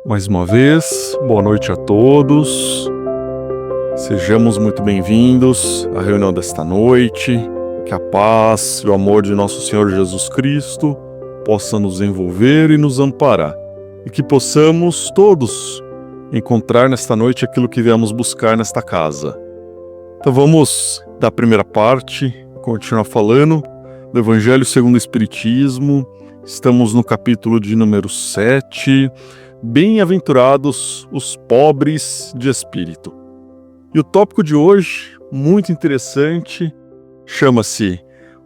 Mais uma vez, boa noite a todos. Sejamos muito bem-vindos à reunião desta noite. Que a paz e o amor de nosso Senhor Jesus Cristo possa nos envolver e nos amparar. E que possamos todos encontrar nesta noite aquilo que viemos buscar nesta casa. Então vamos da primeira parte, continuar falando do Evangelho segundo o Espiritismo. Estamos no capítulo de número 7. Bem-aventurados os pobres de espírito. E o tópico de hoje, muito interessante, chama-se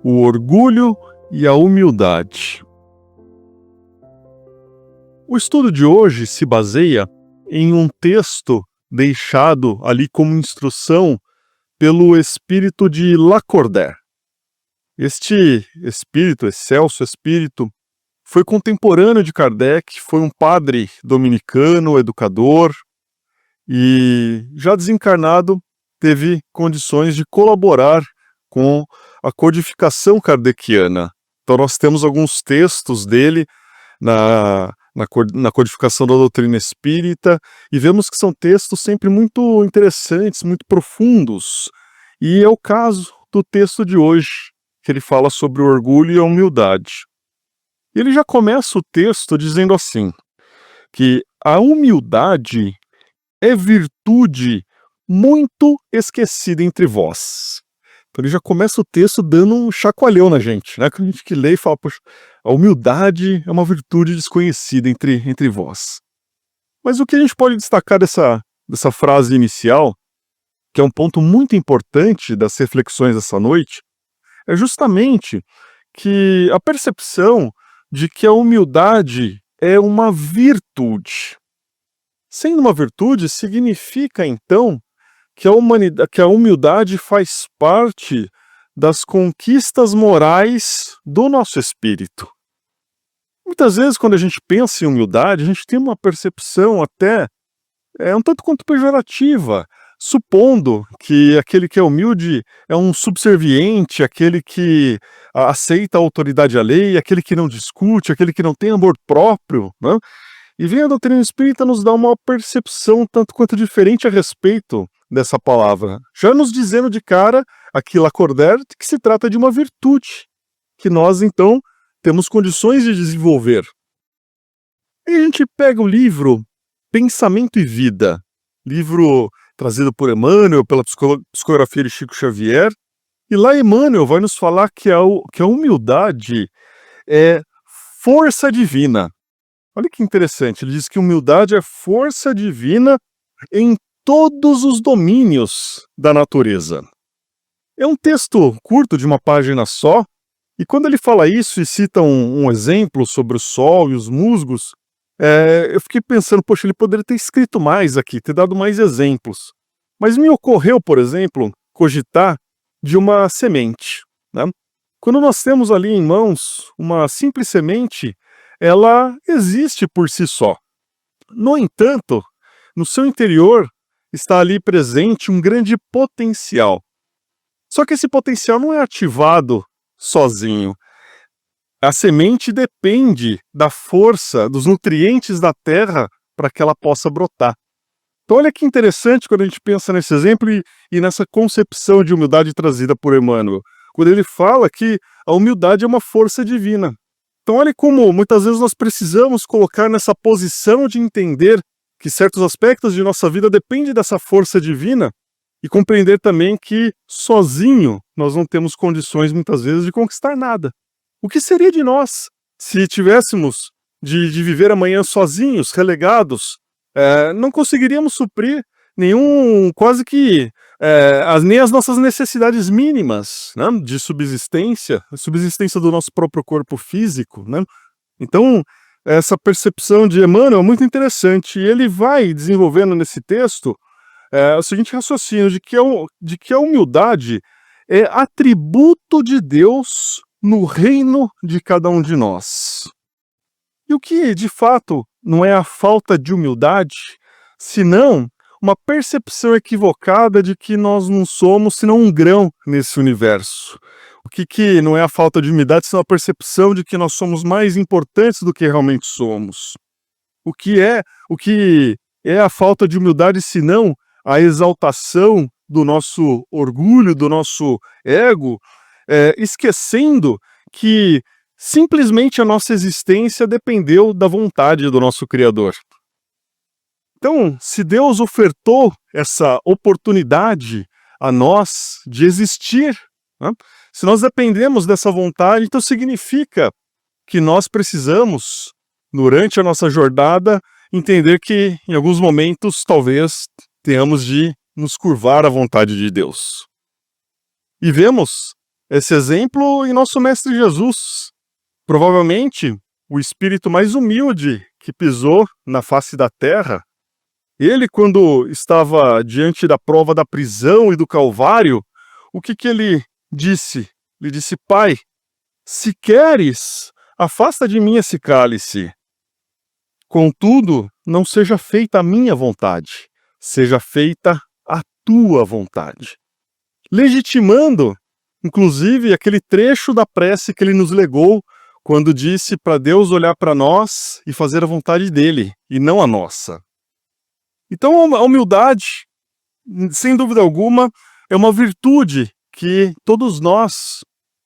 o orgulho e a humildade. O estudo de hoje se baseia em um texto deixado ali como instrução pelo espírito de Lacordaire. Este espírito, excelso espírito, foi contemporâneo de Kardec, foi um padre dominicano, educador, e já desencarnado teve condições de colaborar com a codificação kardeciana. Então nós temos alguns textos dele na codificação da doutrina espírita, e vemos que são textos sempre muito interessantes, muito profundos. E é o caso do texto de hoje, que ele fala sobre o orgulho e a humildade. Ele já começa o texto dizendo assim, que a humildade é virtude muito esquecida entre vós. Então ele já começa o texto dando um chacoalhão na gente, né? Quando a gente que lê e fala, poxa, a humildade é uma virtude desconhecida entre vós. Mas o que a gente pode destacar dessa frase inicial, que é um ponto muito importante das reflexões dessa noite, é justamente que a percepção de que a humildade é uma virtude. Sendo uma virtude, significa então que a humildade faz parte das conquistas morais do nosso espírito. Muitas vezes, quando a gente pensa em humildade, a gente tem uma percepção até um tanto quanto pejorativa, supondo que aquele que é humilde é um subserviente, aquele que aceita a autoridade alheia, aquele que não discute, aquele que não tem amor próprio, né? E vem a doutrina espírita nos dar uma percepção tanto quanto diferente a respeito dessa palavra, já nos dizendo de cara, aqui Lacordaire, que se trata de uma virtude, que nós então temos condições de desenvolver. E a gente pega o livro Pensamento e Vida, livro trazido por Emmanuel, pela psicografia de Chico Xavier, e lá Emmanuel vai nos falar que a humildade é força divina. Olha que interessante, ele diz que humildade é força divina em todos os domínios da natureza. É um texto curto, de uma página só, e quando ele fala isso e cita um exemplo sobre o sol e os musgos, eu fiquei pensando, poxa, ele poderia ter escrito mais aqui, ter dado mais exemplos. Mas me ocorreu, por exemplo, cogitar de uma semente, né? Quando nós temos ali em mãos uma simples semente, ela existe por si só. No entanto, no seu interior está ali presente um grande potencial. Só que esse potencial não é ativado sozinho. A semente depende da força, dos nutrientes da terra para que ela possa brotar. Então olha que interessante quando a gente pensa nesse exemplo e nessa concepção de humildade trazida por Emmanuel, quando ele fala que a humildade é uma força divina. Então olha como muitas vezes nós precisamos colocar nessa posição de entender que certos aspectos de nossa vida dependem dessa força divina e compreender também que sozinho nós não temos condições muitas vezes de conquistar nada. O que seria de nós se tivéssemos de viver amanhã sozinhos, relegados? Não conseguiríamos suprir quase que nem as nossas necessidades mínimas, né, de subsistência, a subsistência do nosso próprio corpo físico, né? Então, essa percepção de Emmanuel é muito interessante, e ele vai desenvolvendo nesse texto o seguinte raciocínio, de que a humildade é atributo de Deus no reino de cada um de nós. E o que, de fato, não é a falta de humildade, senão uma percepção equivocada de que nós não somos senão um grão nesse universo. O que não é a falta de humildade, senão a percepção de que nós somos mais importantes do que realmente somos. O que é a falta de humildade, senão a exaltação do nosso orgulho, do nosso ego, esquecendo que simplesmente a nossa existência dependeu da vontade do nosso Criador. Então, se Deus ofertou essa oportunidade a nós de existir, né? Se nós dependemos dessa vontade, então significa que nós precisamos, durante a nossa jornada, entender que em alguns momentos talvez tenhamos de nos curvar à vontade de Deus. E vemos esse exemplo em nosso Mestre Jesus. Provavelmente o espírito mais humilde que pisou na face da terra. Ele, quando estava diante da prova da prisão e do Calvário, o que ele disse? Ele disse: Pai, se queres, afasta de mim esse cálice. Contudo, não seja feita a minha vontade, seja feita a tua vontade. Legitimando, inclusive, aquele trecho da prece que ele nos legou, quando disse para Deus olhar para nós e fazer a vontade dele, e não a nossa. Então, a humildade, sem dúvida alguma, é uma virtude que todos nós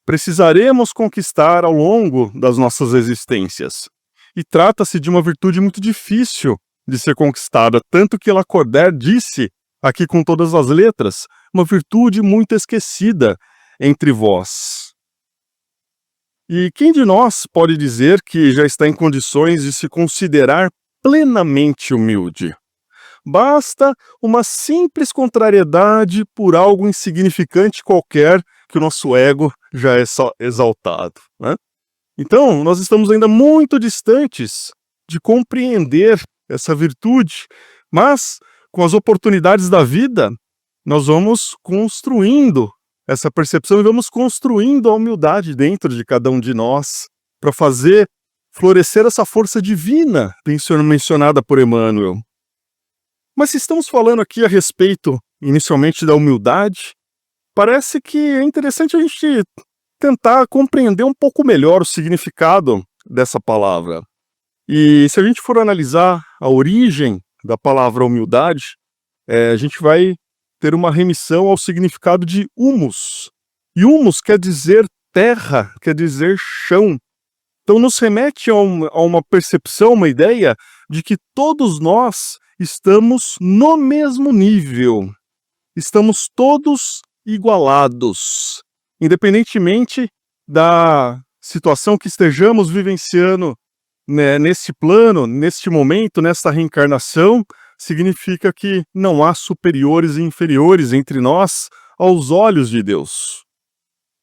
precisaremos conquistar ao longo das nossas existências. E trata-se de uma virtude muito difícil de ser conquistada, tanto que Lacordaire disse, aqui com todas as letras, uma virtude muito esquecida entre vós. E quem de nós pode dizer que já está em condições de se considerar plenamente humilde? Basta uma simples contrariedade por algo insignificante qualquer que o nosso ego já é exaltado, né? Então, nós estamos ainda muito distantes de compreender essa virtude, mas com as oportunidades da vida, nós vamos construindo essa percepção e vamos construindo a humildade dentro de cada um de nós para fazer florescer essa força divina mencionada por Emmanuel. Mas se estamos falando aqui a respeito, inicialmente, da humildade, parece que é interessante a gente tentar compreender um pouco melhor o significado dessa palavra. E se a gente for analisar a origem da palavra humildade, a gente vai ter uma remissão ao significado de humus. E humus quer dizer terra, quer dizer chão. Então nos remete a uma percepção, uma ideia de que todos nós estamos no mesmo nível. Estamos todos igualados, independentemente da situação que estejamos vivenciando, né, nesse plano, neste momento, nesta reencarnação, significa que não há superiores e inferiores entre nós aos olhos de Deus.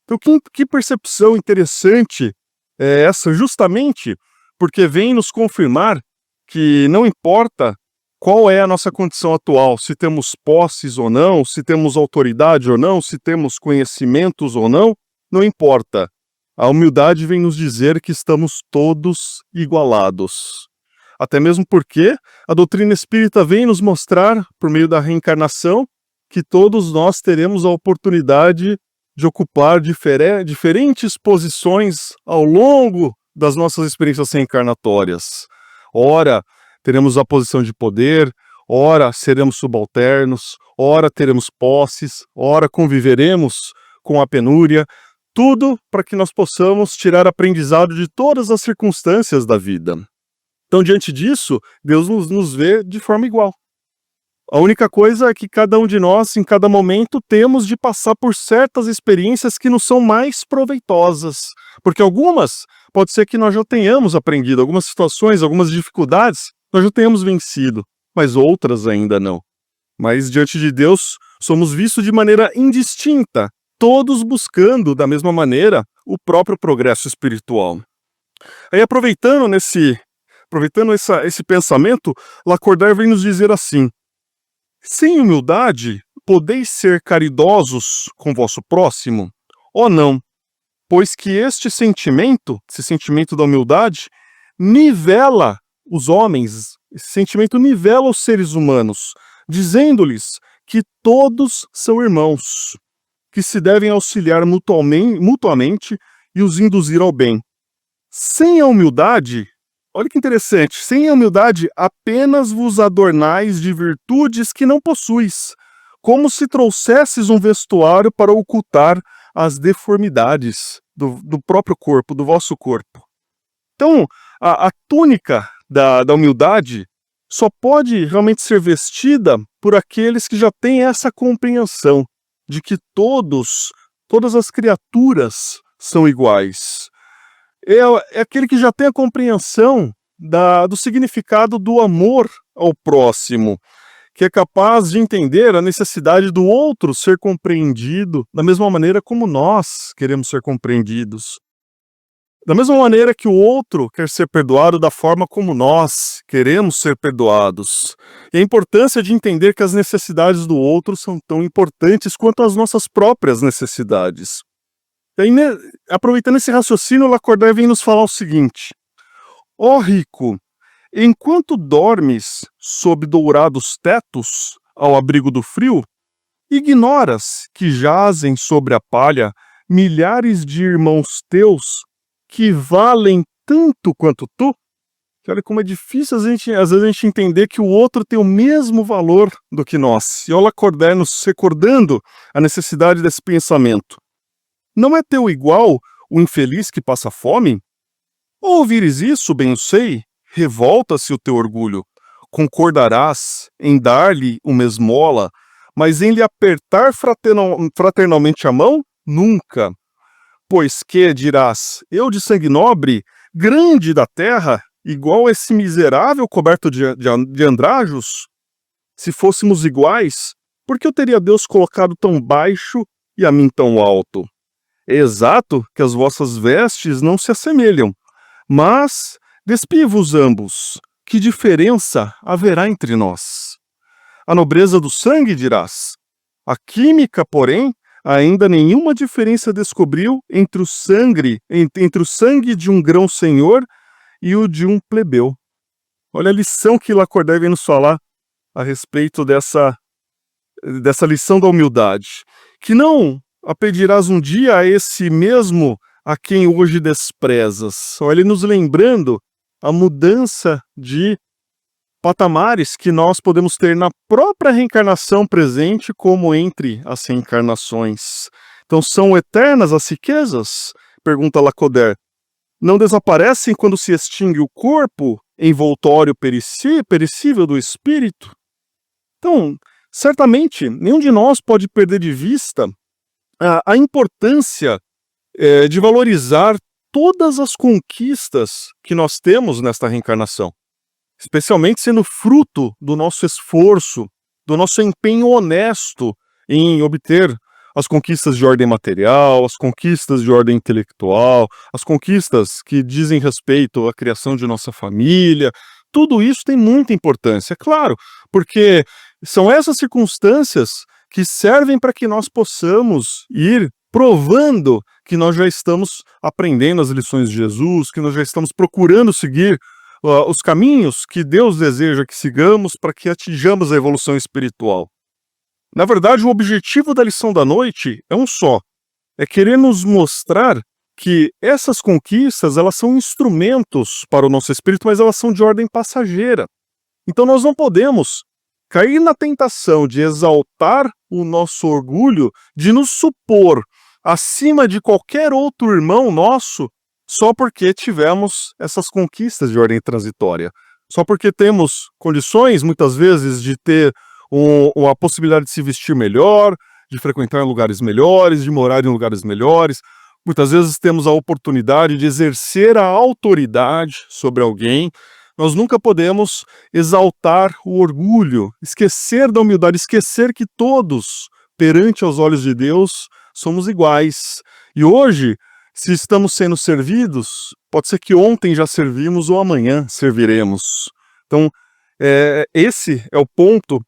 Então, que percepção interessante é essa, justamente porque vem nos confirmar que não importa qual é a nossa condição atual, se temos posses ou não, se temos autoridade ou não, se temos conhecimentos ou não, não importa. A humildade vem nos dizer que estamos todos igualados. Até mesmo porque a doutrina espírita vem nos mostrar, por meio da reencarnação, que todos nós teremos a oportunidade de ocupar diferentes posições ao longo das nossas experiências reencarnatórias. Ora, teremos a posição de poder, ora seremos subalternos, ora teremos posses, ora conviveremos com a penúria, tudo para que nós possamos tirar aprendizado de todas as circunstâncias da vida. Então, diante disso, Deus nos vê de forma igual. A única coisa é que cada um de nós, em cada momento, temos de passar por certas experiências que nos são mais proveitosas. Porque algumas, pode ser que nós já tenhamos aprendido, algumas situações, algumas dificuldades, nós já tenhamos vencido, mas outras ainda não. Mas diante de Deus, somos vistos de maneira indistinta, todos buscando, da mesma maneira, o próprio progresso espiritual. Aí, aproveitando esse pensamento, Lacordaire vem nos dizer assim: sem humildade, podeis ser caridosos com vosso próximo, ou não? Pois que esse sentimento da humildade, nivela os homens, esse sentimento nivela os seres humanos, dizendo-lhes que todos são irmãos, que se devem auxiliar mutuamente e os induzir ao bem. Sem a humildade, Olha que interessante. Sem a humildade, apenas vos adornais de virtudes que não possuis, como se trouxesses um vestuário para ocultar as deformidades do próprio corpo, do vosso corpo. Então, a túnica da humildade só pode realmente ser vestida por aqueles que já têm essa compreensão de que todas as criaturas são iguais. É aquele que já tem a compreensão do significado do amor ao próximo, que é capaz de entender a necessidade do outro ser compreendido da mesma maneira como nós queremos ser compreendidos. Da mesma maneira que o outro quer ser perdoado da forma como nós queremos ser perdoados. E a importância de entender que as necessidades do outro são tão importantes quanto as nossas próprias necessidades. E aí, aproveitando esse raciocínio, Lacordaire vem nos falar o seguinte: ó rico, enquanto dormes sob dourados tetos, ao abrigo do frio, ignoras que jazem sobre a palha milhares de irmãos teus que valem tanto quanto tu? Que olha como é difícil às vezes a gente entender que o outro tem o mesmo valor do que nós. E olha Lacordaire nos recordando a necessidade desse pensamento. Não é teu igual o infeliz que passa fome? Ao ouvires isso, bem o sei, revolta-se o teu orgulho. Concordarás em dar-lhe uma esmola, mas em lhe apertar fraternalmente a mão? Nunca. Pois que, dirás, eu de sangue nobre, grande da terra, igual a esse miserável coberto de andrajos? Se fôssemos iguais, por que eu teria Deus colocado tão baixo e a mim tão alto? É exato que as vossas vestes não se assemelham, mas despie-vos ambos, que diferença haverá entre nós? A nobreza do sangue, dirás. A química, porém, ainda nenhuma diferença descobriu entre o sangue de um grão-senhor e o de um plebeu. Olha a lição que Lacordaire vem nos falar a respeito dessa lição da humildade. Que não a pedirás um dia a esse mesmo a quem hoje desprezas. Olha, ele nos lembrando a mudança de patamares que nós podemos ter na própria reencarnação presente, como entre as reencarnações. Então, são eternas as riquezas? Pergunta Lacordaire. Não desaparecem quando se extingue o corpo, envoltório perecível do espírito? Então, certamente, nenhum de nós pode perder de vista a importância de valorizar todas as conquistas que nós temos nesta reencarnação, especialmente sendo fruto do nosso esforço, do nosso empenho honesto em obter as conquistas de ordem material, as conquistas de ordem intelectual, as conquistas que dizem respeito à criação de nossa família. Tudo isso tem muita importância, claro, porque são essas circunstâncias que servem para que nós possamos ir provando que nós já estamos aprendendo as lições de Jesus, que nós já estamos procurando seguir os caminhos que Deus deseja que sigamos para que atinjamos a evolução espiritual. Na verdade, o objetivo da lição da noite é um só: é querer nos mostrar que essas conquistas, elas são instrumentos para o nosso espírito, mas elas são de ordem passageira. Então nós não podemos cair na tentação de exaltar o nosso orgulho, de nos supor acima de qualquer outro irmão nosso, só porque tivemos essas conquistas de ordem transitória. Só porque temos condições, muitas vezes, de ter a possibilidade de se vestir melhor, de frequentar lugares melhores, de morar em lugares melhores. Muitas vezes temos a oportunidade de exercer a autoridade sobre alguém. Nós nunca podemos exaltar o orgulho, esquecer da humildade, esquecer que todos, perante aos olhos de Deus, somos iguais. E hoje, se estamos sendo servidos, pode ser que ontem já servimos ou amanhã serviremos. Então, esse é o ponto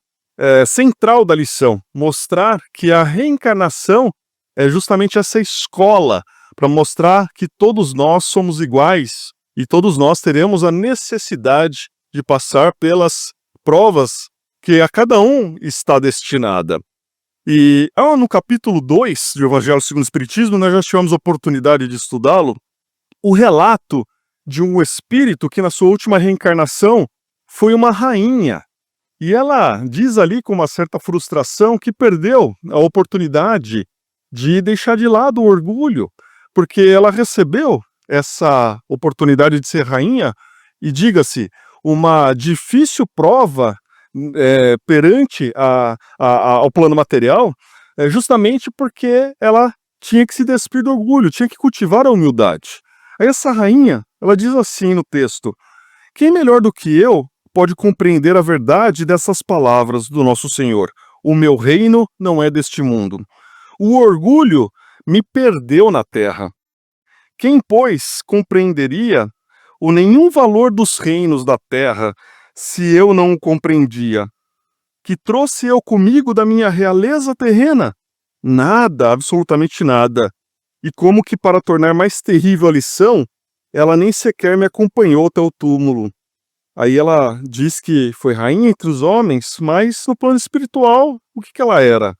central da lição, mostrar que a reencarnação é justamente essa escola para mostrar que todos nós somos iguais e todos nós teremos a necessidade de passar pelas provas que a cada um está destinada. E no capítulo 2 do Evangelho segundo o Espiritismo, nós já tivemos a oportunidade de estudá-lo, o relato de um espírito que na sua última reencarnação foi uma rainha. E ela diz ali com uma certa frustração que perdeu a oportunidade de deixar de lado o orgulho, porque ela recebeu essa oportunidade de ser rainha e, diga-se, uma difícil prova perante ao plano material, justamente porque ela tinha que se despir do orgulho, tinha que cultivar a humildade. Aí essa rainha, ela diz assim no texto: quem melhor do que eu pode compreender a verdade dessas palavras do nosso Senhor? O meu reino não é deste mundo. O orgulho me perdeu na terra. Quem, pois, compreenderia o nenhum valor dos reinos da terra se eu não o compreendia? Que trouxe eu comigo da minha realeza terrena? Nada, absolutamente nada. E como que para tornar mais terrível a lição, ela nem sequer me acompanhou até o túmulo. Aí ela diz que foi rainha entre os homens, mas no plano espiritual, o que ela era?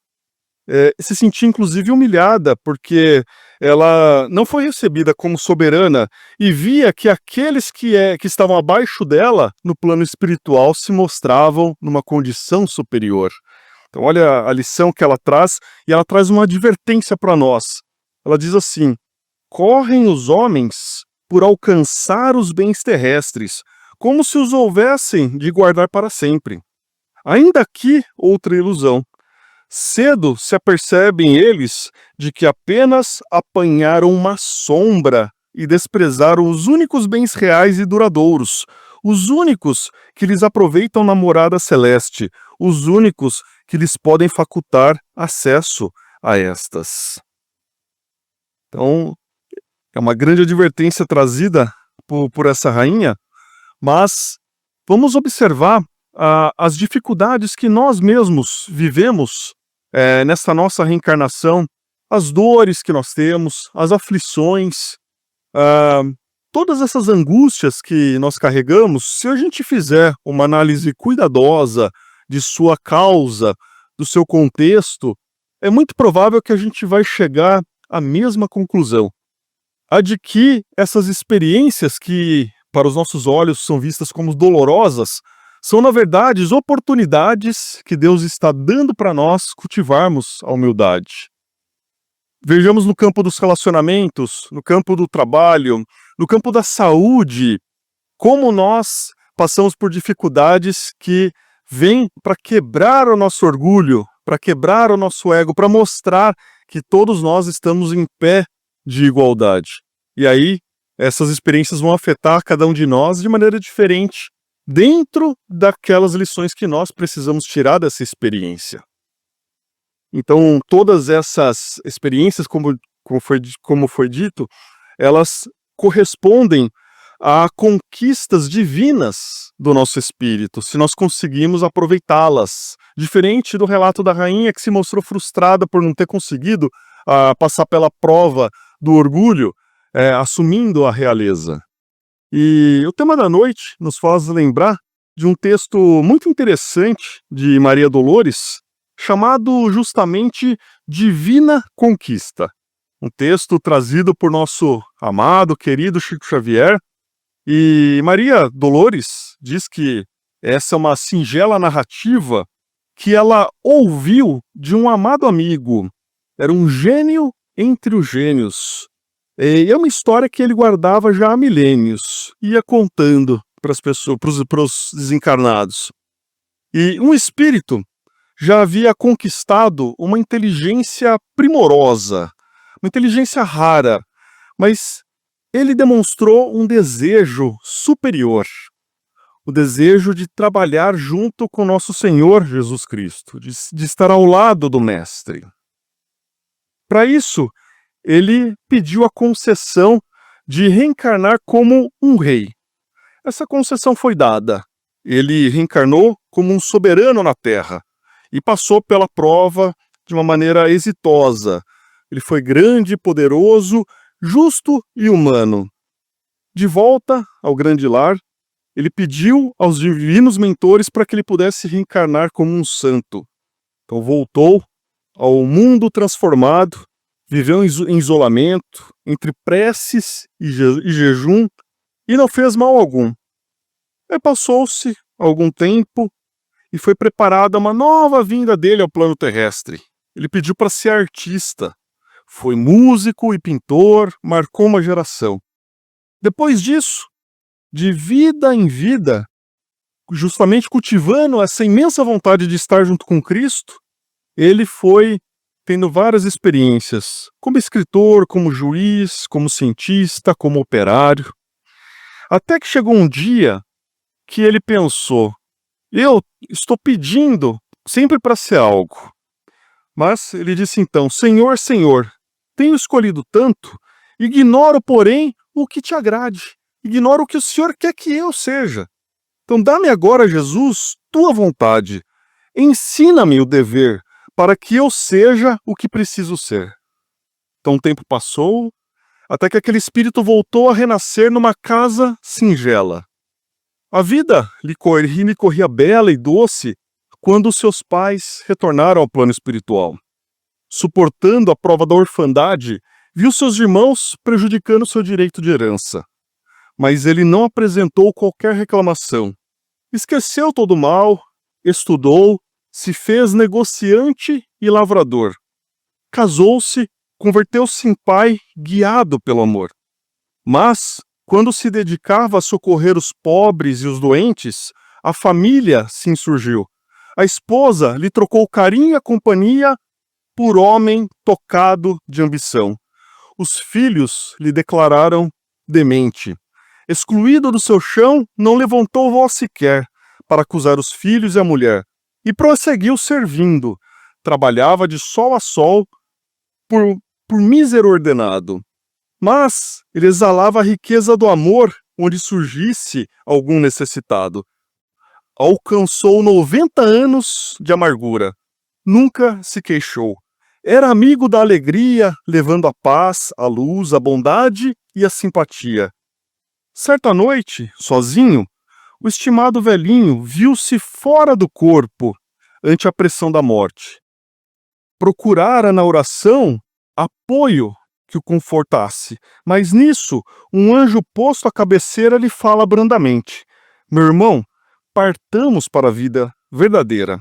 Se sentia inclusive humilhada, porque ela não foi recebida como soberana e via que aqueles que estavam abaixo dela, no plano espiritual, se mostravam numa condição superior. Então olha a lição que ela traz, e ela traz uma advertência para nós. Ela diz assim: correm os homens por alcançar os bens terrestres, como se os houvessem de guardar para sempre. Ainda aqui outra ilusão. Cedo se apercebem eles de que apenas apanharam uma sombra e desprezaram os únicos bens reais e duradouros, os únicos que lhes aproveitam na morada celeste, os únicos que lhes podem facultar acesso a estas. Então, é uma grande advertência trazida por essa rainha, mas vamos observar as dificuldades que nós mesmos vivemos nessa nossa reencarnação, as dores que nós temos, as aflições, todas essas angústias que nós carregamos. Se a gente fizer uma análise cuidadosa de sua causa, do seu contexto, é muito provável que a gente vai chegar à mesma conclusão, a de que essas experiências que para os nossos olhos são vistas como dolorosas, são, na verdade, oportunidades que Deus está dando para nós cultivarmos a humildade. Vejamos no campo dos relacionamentos, no campo do trabalho, no campo da saúde, como nós passamos por dificuldades que vêm para quebrar o nosso orgulho, para quebrar o nosso ego, para mostrar que todos nós estamos em pé de igualdade. E aí, essas experiências vão afetar cada um de nós de maneira diferente, dentro daquelas lições que nós precisamos tirar dessa experiência. Então, todas essas experiências, como foi dito, elas correspondem a conquistas divinas do nosso espírito, se nós conseguimos aproveitá-las. Diferente do relato da rainha que se mostrou frustrada por não ter conseguido passar pela prova do orgulho, assumindo a realeza. E o tema da noite nos faz lembrar de um texto muito interessante de Maria Dolores, chamado justamente Divina Conquista. Um texto trazido por nosso amado, querido Chico Xavier. E Maria Dolores diz que essa é uma singela narrativa que ela ouviu de um amado amigo. Era um gênio entre os gênios. E é uma história que ele guardava já há milênios, ia contando para as pessoas, para os desencarnados. E um espírito já havia conquistado uma inteligência primorosa, uma inteligência rara, mas ele demonstrou um desejo superior, o desejo de trabalhar junto com nosso Senhor Jesus Cristo, de estar ao lado do Mestre. Para isso, ele pediu a concessão de reencarnar como um rei. Essa concessão foi dada. Ele reencarnou como um soberano na Terra e passou pela prova de uma maneira exitosa. Ele foi grande, poderoso, justo e humano. De volta ao grande lar, ele pediu aos divinos mentores para que ele pudesse reencarnar como um santo. Então voltou ao mundo transformado, viveu em isolamento, entre preces e jejum, e não fez mal algum. Aí passou-se algum tempo e foi preparada uma nova vinda dele ao plano terrestre. Ele pediu para ser artista. Foi músico e pintor, marcou uma geração. Depois disso, de vida em vida, justamente cultivando essa imensa vontade de estar junto com Cristo, ele foi tendo várias experiências, como escritor, como juiz, como cientista, como operário. Até que chegou um dia que ele pensou: eu estou pedindo sempre para ser algo. Mas ele disse então: Senhor, Senhor, tenho escolhido tanto, ignoro, porém, o que te agrade. Ignoro o que o Senhor quer que eu seja. Então dá-me agora, Jesus, tua vontade. Ensina-me o dever, para que eu seja o que preciso ser. Então o tempo passou, até que aquele espírito voltou a renascer numa casa singela. A vida lhe corria bela e doce quando seus pais retornaram ao plano espiritual. Suportando a prova da orfandade, viu seus irmãos prejudicando seu direito de herança. Mas ele não apresentou qualquer reclamação. Esqueceu todo o mal, estudou, se fez negociante e lavrador. Casou-se, converteu-se em pai, guiado pelo amor. Mas, quando se dedicava a socorrer os pobres e os doentes, a família se insurgiu. A esposa lhe trocou carinho e companhia por homem tocado de ambição. Os filhos lhe declararam demente. Excluído do seu chão, não levantou voz sequer para acusar os filhos e a mulher, e prosseguiu servindo. Trabalhava de sol a sol por mísero ordenado. Mas ele exalava a riqueza do amor onde surgisse algum necessitado. Alcançou 90 anos de amargura. Nunca se queixou. Era amigo da alegria, levando a paz, a luz, a bondade e a simpatia. Certa noite, sozinho, o estimado velhinho viu-se fora do corpo ante a pressão da morte. Procurara na oração apoio que o confortasse, mas nisso um anjo posto à cabeceira lhe fala brandamente: meu irmão, partamos para a vida verdadeira.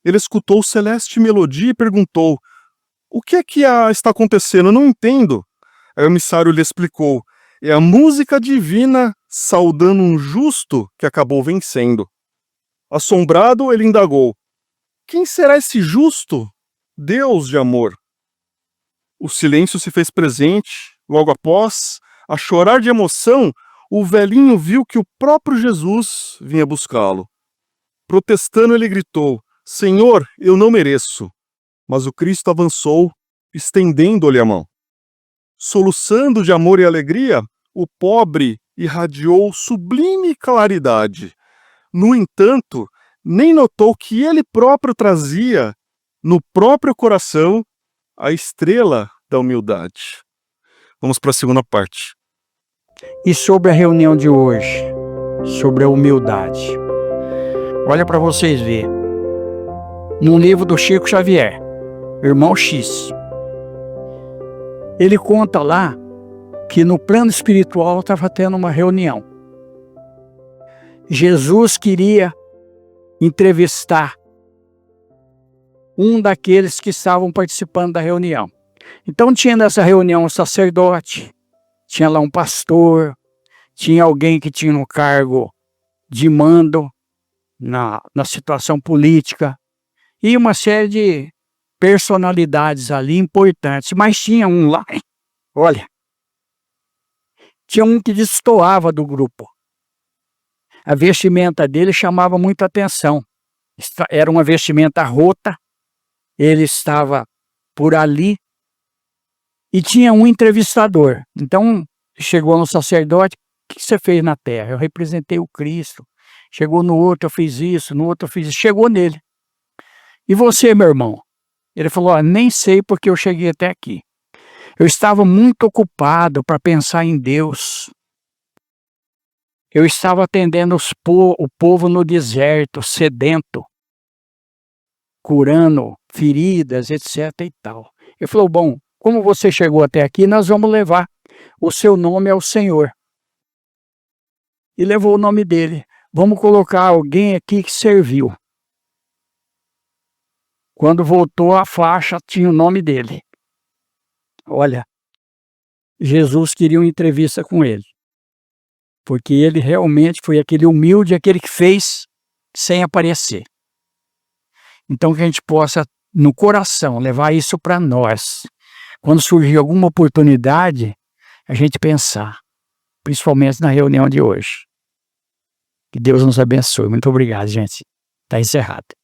Ele escutou celeste melodia e perguntou: o que é que está acontecendo? Eu não entendo. Aí o emissário lhe explicou: é a música divina saudando um justo que acabou vencendo. Assombrado, ele indagou: quem será esse justo? Deus de amor. O silêncio se fez presente. Logo após, a chorar de emoção, o velhinho viu que o próprio Jesus vinha buscá-lo. Protestando, ele gritou: Senhor, eu não mereço. Mas o Cristo avançou, estendendo-lhe a mão. Soluçando de amor e alegria, o pobre irradiou sublime claridade. No entanto, nem notou que ele próprio trazia, no próprio coração, a estrela da humildade. Vamos para a segunda parte. E sobre a reunião de hoje, sobre a humildade. Olha para vocês verem. No livro do Chico Xavier, Irmão X, ele conta lá que no plano espiritual estava tendo uma reunião. Jesus queria entrevistar um daqueles que estavam participando da reunião. Então tinha nessa reunião um sacerdote, tinha lá um pastor, tinha alguém que tinha um cargo de mando na situação política e uma série de personalidades ali importantes. Mas tinha um lá, olha, tinha um que destoava do grupo. A vestimenta dele chamava muita atenção. Era uma vestimenta rota, ele estava por ali e tinha um entrevistador. Então chegou no sacerdote: o que você fez na terra? Eu representei o Cristo. Chegou no outro, eu fiz isso, no outro eu fiz isso. Chegou nele: e você, meu irmão? Ele falou: nem sei porque eu cheguei até aqui. Eu estava muito ocupado para pensar em Deus. Eu estava atendendo o povo no deserto, sedento, curando feridas, etc. e tal. Ele falou: bom, como você chegou até aqui, nós vamos levar o seu nome ao Senhor. e levou o nome dele. Vamos colocar alguém aqui que serviu. Quando voltou, a faixa tinha o nome dele. Olha, Jesus queria uma entrevista com ele, porque ele realmente foi aquele humilde, aquele que fez sem aparecer. Então que a gente possa, no coração, levar isso para nós. Quando surgir alguma oportunidade, a gente pensar, principalmente na reunião de hoje. Que Deus nos abençoe. Muito obrigado, gente. Está encerrado.